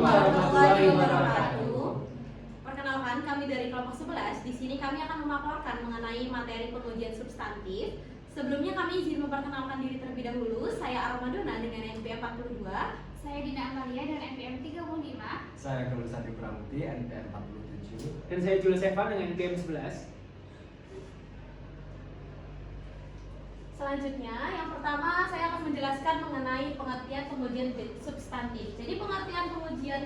warahmatullahi wabarakatuh. Perkenalkan, kami dari kelompok 11. Di sini kami akan memaparkan mengenai materi pengujian substantif. Sebelumnya kami izin memperkenalkan diri terlebih dahulu. Saya Armadona dengan NPM 42. Saya Dina Amalia dan NPM 35. Saya Galuh Sandi Pramuti, NPM 47. Dan saya Jules Evan dengan NPM 11. Selanjutnya, yang pertama saya akan menjelaskan mengenai pengertian pengujian substantif. Jadi pengertian pengujian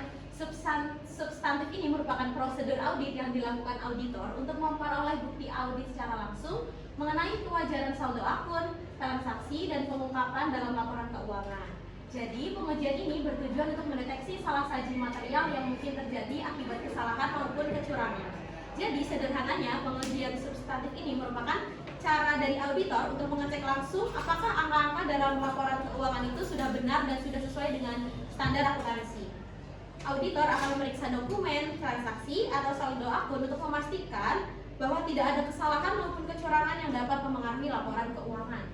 substantif ini merupakan prosedur audit yang dilakukan auditor untuk memperoleh bukti audit secara langsung mengenai kewajaran saldo akun, transaksi, dan pengungkapan dalam laporan keuangan. Jadi pengujian ini bertujuan untuk mendeteksi salah saji material yang mungkin terjadi akibat kesalahan maupun kecurangan. Jadi sederhananya pengujian substantif ini merupakan cara dari auditor untuk mengecek langsung apakah angka-angka dalam laporan keuangan itu sudah benar dan sudah sesuai dengan standar akuntansi. Auditor akan memeriksa dokumen, transaksi, atau saldo akun untuk memastikan bahwa tidak ada kesalahan maupun kecurangan yang dapat mempengaruhi laporan keuangan.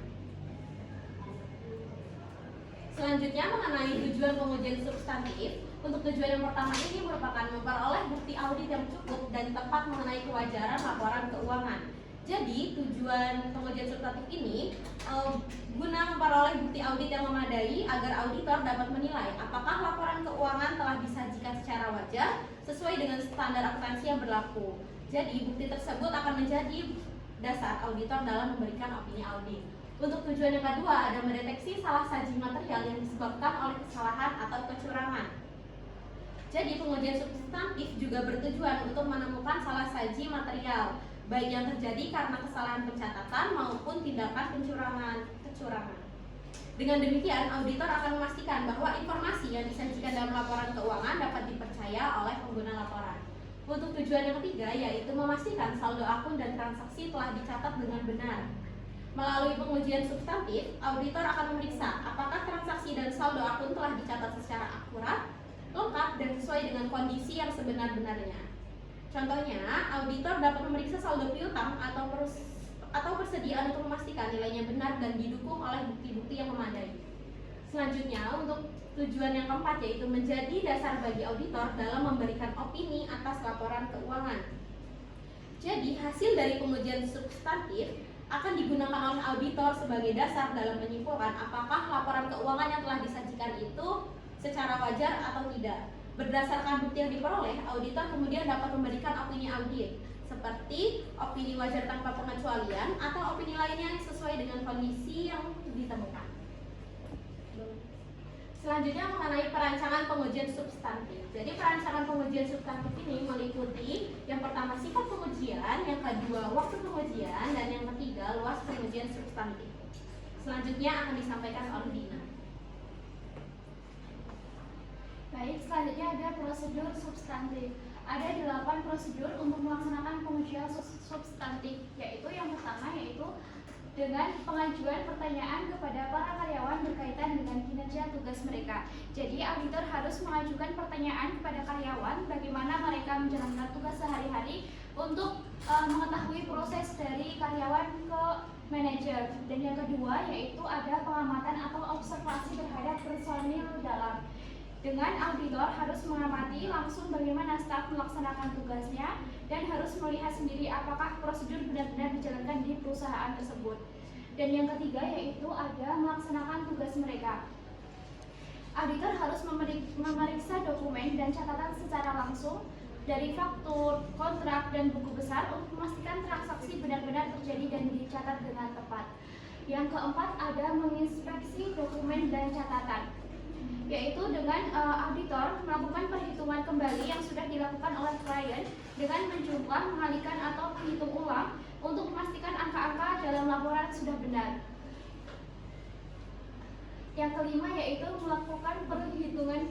Selanjutnya mengenai tujuan pengujian substantif. Untuk tujuan yang pertama ini merupakan memperoleh bukti audit yang cukup dan tepat mengenai kewajaran laporan keuangan. Jadi tujuan pengujian substantif ini guna memperoleh bukti audit yang memadai agar auditor dapat menilai apakah laporan keuangan telah disajikan secara wajar sesuai dengan standar akuntansi yang berlaku. Jadi bukti tersebut akan menjadi dasar auditor dalam memberikan opini audit. Untuk tujuan yang kedua ada mendeteksi salah saji material yang disebabkan oleh kesalahan atau kecurangan. Jadi pengujian substantif juga bertujuan untuk menemukan salah saji material, baik yang terjadi karena kesalahan pencatatan maupun tindakan kecurangan. Dengan demikian, auditor akan memastikan bahwa informasi yang disajikan dalam laporan keuangan dapat dipercaya oleh pengguna laporan. Untuk tujuan yang ketiga, yaitu memastikan saldo akun dan transaksi telah dicatat dengan benar. Melalui pengujian substantif, auditor akan memeriksa apakah transaksi dan saldo akun telah dicatat secara akurat, lengkap, dan sesuai dengan kondisi yang sebenar-benarnya. Contohnya, auditor dapat memeriksa saldo piutang atau persediaan untuk memastikan nilainya benar dan didukung oleh bukti-bukti yang memadai. Selanjutnya, untuk tujuan yang keempat yaitu menjadi dasar bagi auditor dalam memberikan opini atas laporan keuangan. Jadi, hasil dari pengujian substantif akan digunakan oleh auditor sebagai dasar dalam menyimpulkan apakah laporan keuangan yang telah disajikan itu secara wajar atau tidak. Berdasarkan bukti yang diperoleh, auditor kemudian dapat memberikan opini audit, seperti opini wajar tanpa pengecualian atau opini lainnya yang sesuai dengan kondisi yang ditemukan. Selanjutnya mengenai perancangan pengujian substantif. Jadi perancangan pengujian substantif ini meliputi yang pertama sifat pengujian, yang kedua waktu pengujian, dan yang ketiga luas pengujian substantif. Selanjutnya akan disampaikan oleh Dina. Baik, selanjutnya ada prosedur substantif. Ada 8 prosedur untuk melaksanakan pengujian substantif, yaitu yang pertama yaitu dengan pengajuan pertanyaan kepada para karyawan berkaitan dengan kinerja tugas mereka. Jadi auditor harus mengajukan pertanyaan kepada karyawan bagaimana mereka menjalankan tugas sehari-hari untuk mengetahui proses dari karyawan ke manajer. Dan yang kedua yaitu ada pengamatan atau observasi terhadap personil dalam. Dengan auditor harus mengamati langsung bagaimana staf melaksanakan tugasnya dan harus melihat sendiri apakah prosedur benar-benar dijalankan di perusahaan tersebut. Dan yang ketiga yaitu ada melaksanakan tugas mereka. Auditor harus memeriksa dokumen dan catatan secara langsung dari faktur, kontrak, dan buku besar untuk memastikan transaksi benar-benar terjadi dan dicatat dengan tepat. Yang keempat ada menginspeksi dokumen dan catatan, yaitu dengan auditor melakukan perhitungan kembali yang sudah dilakukan oleh klien dengan menjumlah, mengalihkan, atau menghitung ulang untuk memastikan angka-angka dalam laporan sudah benar. Yang kelima yaitu melakukan perhitungan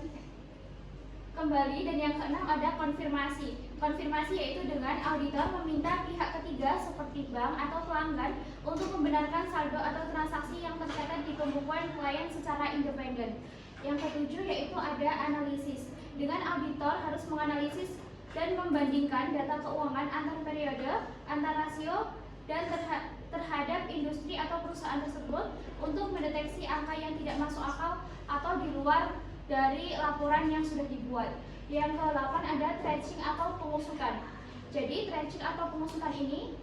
kembali, dan yang keenam ada konfirmasi. Konfirmasi yaitu dengan auditor meminta pihak ketiga seperti bank atau pelanggan untuk membenarkan saldo atau transaksi yang tercatat di pembukuan klien secara independen. Yang ketujuh yaitu ada analisis. Dengan auditor harus menganalisis dan membandingkan data keuangan antar periode, antar rasio, dan terhadap industri atau perusahaan tersebut untuk mendeteksi angka yang tidak masuk akal atau di luar dari laporan yang sudah dibuat. Yang ke-8 ada tracing atau pengusutan. Jadi tracing atau pengusutan ini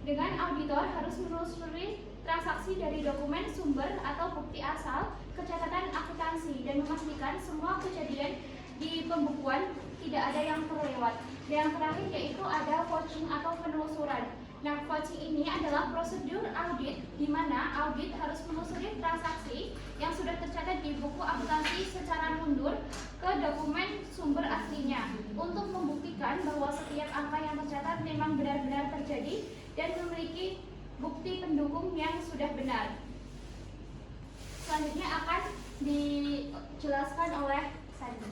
dengan auditor harus menelusuri transaksi dari dokumen sumber atau bukti asal catatan akuntansi dan memastikan semua kejadian di pembukuan tidak ada yang terlewat. Yang terakhir yaitu ada vouching atau penelusuran. Nah, vouching ini adalah prosedur audit di mana audit harus menelusuri transaksi yang sudah tercatat di buku akuntansi secara mundur ke dokumen sumber aslinya untuk membuktikan bahwa setiap angka yang tercatat memang benar-benar terjadi dan memiliki bukti pendukung yang sudah benar. Selanjutnya akan dijelaskan oleh Sandi.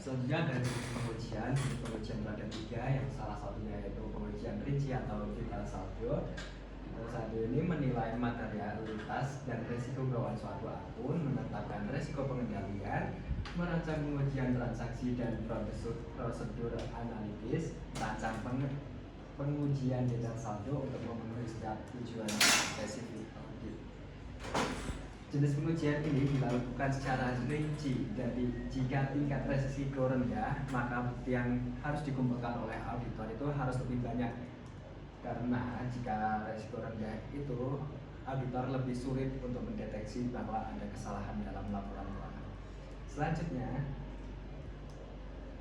Selanjutnya dari pengujian berada 3, yang salah satunya yaitu pengujian rinci atau detail saldo. Detail saldo ini menilai materialitas dan risiko bawaan suatu akun, menetapkan risiko pengendalian, merancang pengujian transaksi dan prosedur analitis, merancang pengujian detail saldo untuk memenuhi setiap tujuan spesifik audit. Jenis pengujian ini dilakukan secara rinci, jadi jika tingkat resiko rendah, maka bukti yang harus dikumpulkan oleh auditor itu harus lebih banyak. Karena jika resiko rendah itu, auditor lebih sulit untuk mendeteksi bahwa ada kesalahan dalam laporan keuangan. Selanjutnya,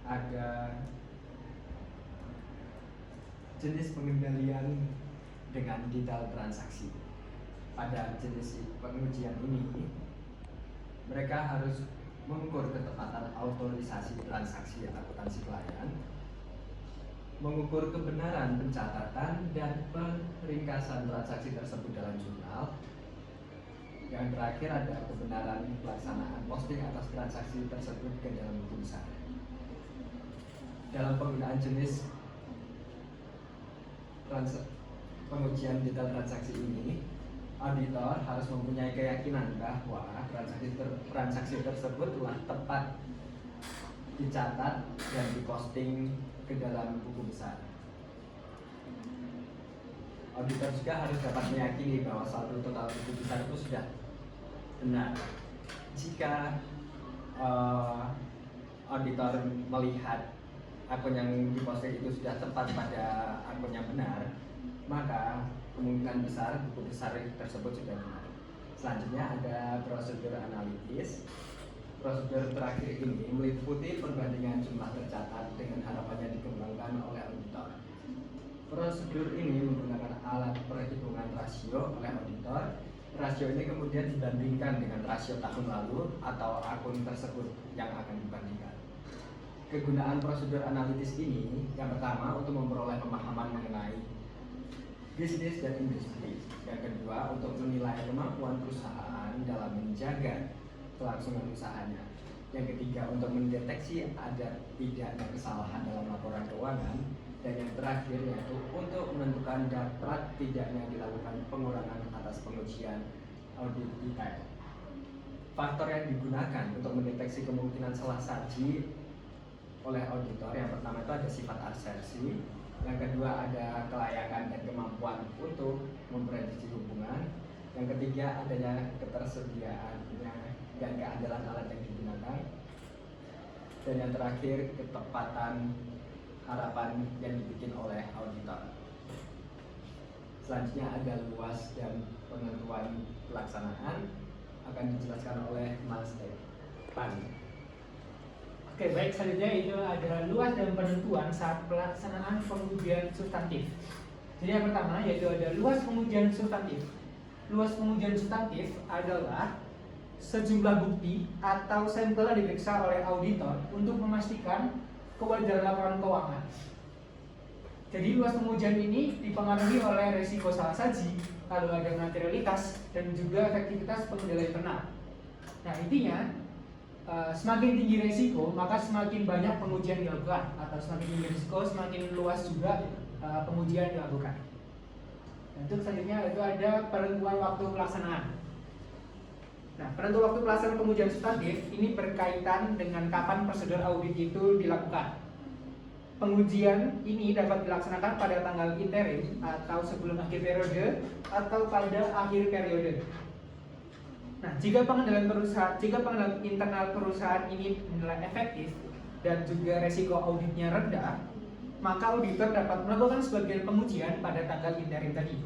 ada jenis pengendalian dengan detail transaksi. Pada jenis pengujian ini, mereka harus mengukur ketepatan autorisasi transaksi akuntansi klien, mengukur kebenaran pencatatan dan peringkasan transaksi tersebut dalam jurnal. Yang terakhir ada kebenaran pelaksanaan posting atas transaksi tersebut ke dalam buku besar. Dalam penggunaan jenis pengujian detail transaksi ini, auditor harus mempunyai keyakinan bahwa transaksi tersebut telah tepat dicatat dan diposting ke dalam buku besar. Auditor juga harus dapat meyakini bahwa saldo total buku besar itu sudah benar. Jika auditor melihat akun yang diposting itu sudah tepat pada akun yang benar, maka kemungkinan besar buku besar tersebut sudah benar. Selanjutnya ada prosedur analitis. Prosedur terakhir ini meliputi perbandingan jumlah tercatat dengan harapannya dikembangkan oleh auditor. Prosedur ini menggunakan alat perhitungan rasio oleh auditor. Rasio ini kemudian dibandingkan dengan rasio tahun lalu atau akun tersebut yang akan dibandingkan. Kegunaan prosedur analitis ini yang pertama untuk memperoleh pemahaman mengenai bisnis dan industri. Yang kedua untuk menilai kemampuan perusahaan dalam menjaga kelangsungan usahanya. Yang ketiga untuk mendeteksi ada tidaknya kesalahan dalam laporan keuangan. Dan yang terakhir yaitu untuk menentukan dapat tidaknya dilakukan pengurangan atas pengujian audit detail. Faktor yang digunakan untuk mendeteksi kemungkinan salah saji oleh auditor yang pertama itu ada sifat asersi. Yang kedua ada kelayakan dan kemampuan untuk memprediksi hubungan. Yang ketiga adanya ketersediaan dan keandalan alat yang digunakan. Dan yang terakhir ketepatan harapan yang dibikin oleh auditor. Selanjutnya ada luas dan penentuan pelaksanaan akan dijelaskan oleh Mas Depan. Oke, baik, selanjutnya itu ada luas dan penentuan saat pelaksanaan pengujian substantif. Jadi yang pertama yaitu ada luas pengujian substantif. Luas pengujian substantif adalah sejumlah bukti atau sampel yang diperiksa oleh auditor untuk memastikan kewajaran laporan keuangan. Jadi luas pengujian ini dipengaruhi oleh resiko salah saji, lalu ada materialitas dan juga efektivitas pengendalian internal. Nah, intinya semakin tinggi resiko maka semakin banyak pengujian dilakukan, atau semakin tinggi resiko semakin luas juga pengujian dilakukan. Dan untuk selanjutnya itu ada penentuan waktu pelaksanaan. Nah, penentuan waktu pelaksanaan pengujian substantif ini berkaitan dengan kapan prosedur audit itu dilakukan. Pengujian ini dapat dilaksanakan pada tanggal interim atau sebelum akhir periode atau pada akhir periode. Nah, jika pengendalian internal perusahaan ini dinilai efektif dan juga resiko auditnya rendah, maka auditor dapat melakukan sebagian pengujian pada tanggal interim tadi.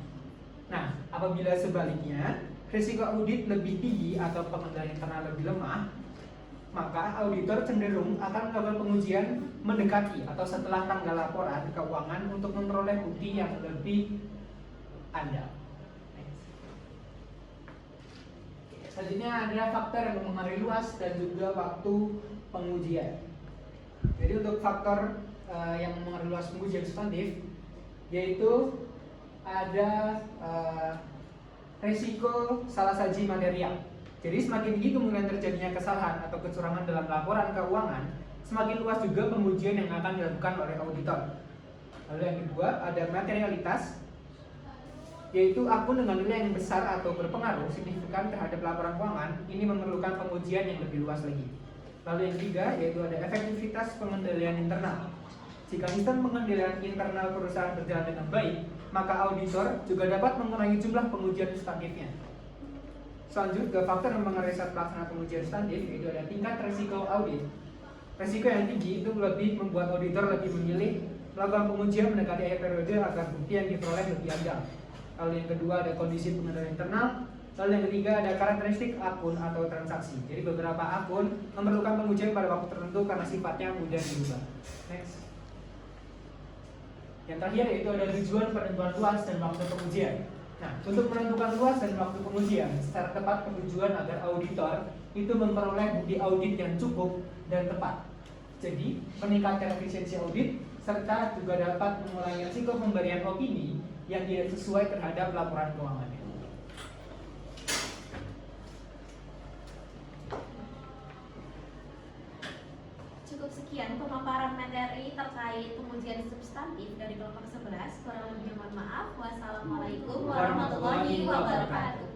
Nah, apabila sebaliknya resiko audit lebih tinggi atau pengendalian internal lebih lemah, maka auditor cenderung akan melakukan pengujian mendekati atau setelah tanggal laporan keuangan untuk memperoleh bukti yang lebih andal. Selanjutnya ada faktor yang mempengaruhi luas dan juga waktu pengujian. Jadi untuk faktor yang mempengaruhi luas pengujian substantif, yaitu ada risiko salah saji material. Jadi semakin tinggi kemungkinan terjadinya kesalahan atau kecurangan dalam laporan keuangan, semakin luas juga pengujian yang akan dilakukan oleh auditor. Lalu yang kedua ada materialitas, yaitu akun dengan nilai yang besar atau berpengaruh signifikan terhadap laporan keuangan. Ini memerlukan pengujian yang lebih luas lagi. Lalu yang ketiga yaitu ada efektivitas pengendalian internal. Jika sistem pengendalian internal perusahaan berjalan dengan baik, maka auditor juga dapat mengurangi jumlah pengujian substantifnya. Selanjutnya faktor yang mengenai saat pelaksanaan pengujian substantif yaitu ada tingkat resiko audit. Resiko yang tinggi itu lebih membuat auditor lebih memilih melakukan pengujian mendekati akhir periode agar bukti yang diperoleh lebih andal. Lalu yang kedua ada kondisi pengendalian internal. Lalu yang ketiga ada karakteristik akun atau transaksi. Jadi beberapa akun memerlukan pengujian pada waktu tertentu karena sifatnya mudah dirubah. Next. Yang terakhir yaitu ada tujuan penentuan luas dan waktu pengujian. Nah, untuk menentukan luas dan waktu pengujian secara tepat bertujuan agar auditor itu memperoleh bukti audit yang cukup dan tepat. Jadi, meningkatkan efisiensi audit serta juga dapat mengurangi risiko pemberian opini yang tidak sesuai terhadap laporan keuangannya. Cukup sekian pemaparan materi terkait pengujian substantif dari kelompok 11. Kurang lebihnya mohon maaf. Wassalamualaikum warahmatullahi wabarakatuh.